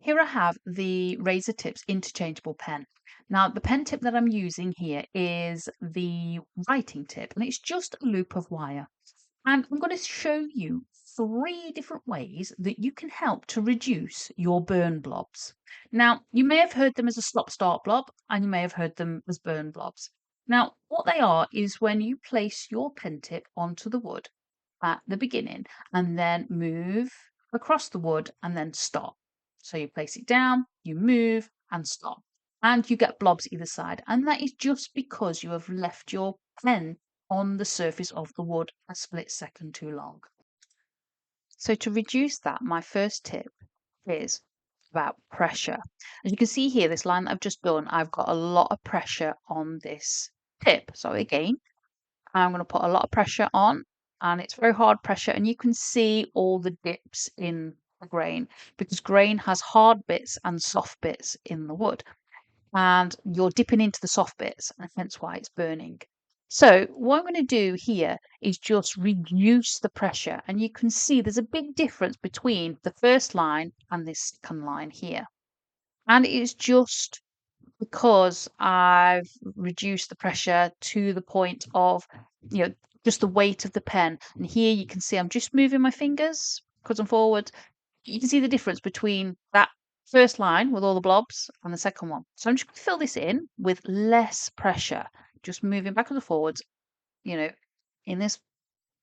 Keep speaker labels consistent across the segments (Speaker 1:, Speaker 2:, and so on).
Speaker 1: Here I have the Razor Tips interchangeable pen. Now, the pen tip that I'm using here is the writing tip, and it's just a loop of wire. And I'm going to show you 3 different ways that you can help to reduce your burn blobs. Now, you may have heard them as a stop-start blob, and you may have heard them as burn blobs. Now, what they are is when you place your pen tip onto the wood at the beginning and then move across the wood and then stop. So you place it down, you move and stop. And you get blobs either side. And that is just because you have left your pen on the surface of the wood a split second too long. So to reduce that, my first tip is about pressure. As you can see here, this line that I've just done, I've got a lot of pressure on this tip. So again, I'm going to put a lot of pressure on, and it's very hard pressure, and you can see all the dips in the grain because grain has hard bits and soft bits in the wood, and you're dipping into the soft bits, and hence why it's burning. So what I'm going to do here is just reduce the pressure, and you can see there's a big difference between the first line and this second line here. And it's just because I've reduced the pressure to the point of, just the weight of the pen. And here you can see I'm just moving my fingers backwards and forwards. You can see the difference between that first line with all the blobs and the second one. So I'm just going to fill this in with less pressure, just moving backwards and forwards, you know, in this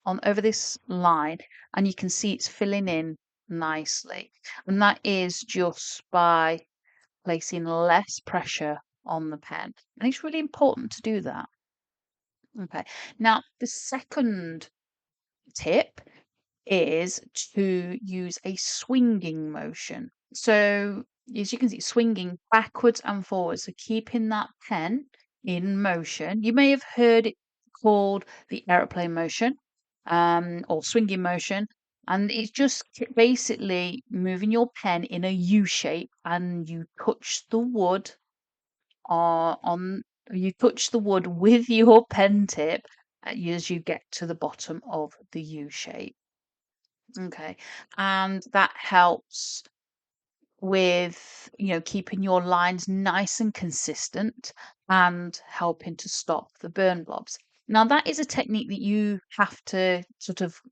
Speaker 1: on over this line, and you can see it's filling in nicely. And that is just by placing less pressure on the pen. And it's really important to do that. Okay. Now, the second tip is to use a swinging motion. So, as you can see, swinging backwards and forwards. So, keeping that pen in motion. You may have heard it called the aeroplane motion or swinging motion. And it's just basically moving your pen in a U shape, and you touch the wood on you touch the wood with your pen tip as you get to the bottom of the U shape. Okay. And that helps with, keeping your lines nice and consistent and helping to stop the burn blobs. Now, that is a technique that you have to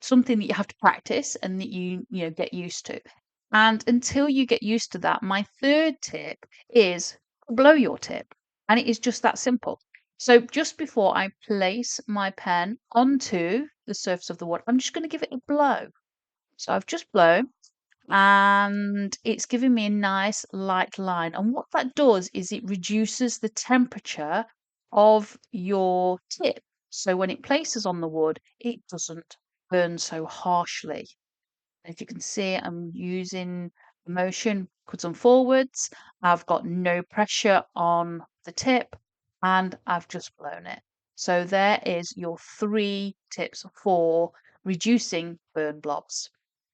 Speaker 1: something that you have to practice and that get used to. And until you get used to that, my third tip is blow your tip. And it is just that simple. So just before I place my pen onto the surface of the wood, I'm just going to give it a blow. So I've just blown, and it's giving me a nice light line. And what that does is it reduces the temperature of your tip. So when it places on the wood, it doesn't burn so harshly. As you can see, I'm using the motion backwards and forwards. I've got no pressure on the tip, and I've just blown it. So there is your 3 tips for reducing burn blobs.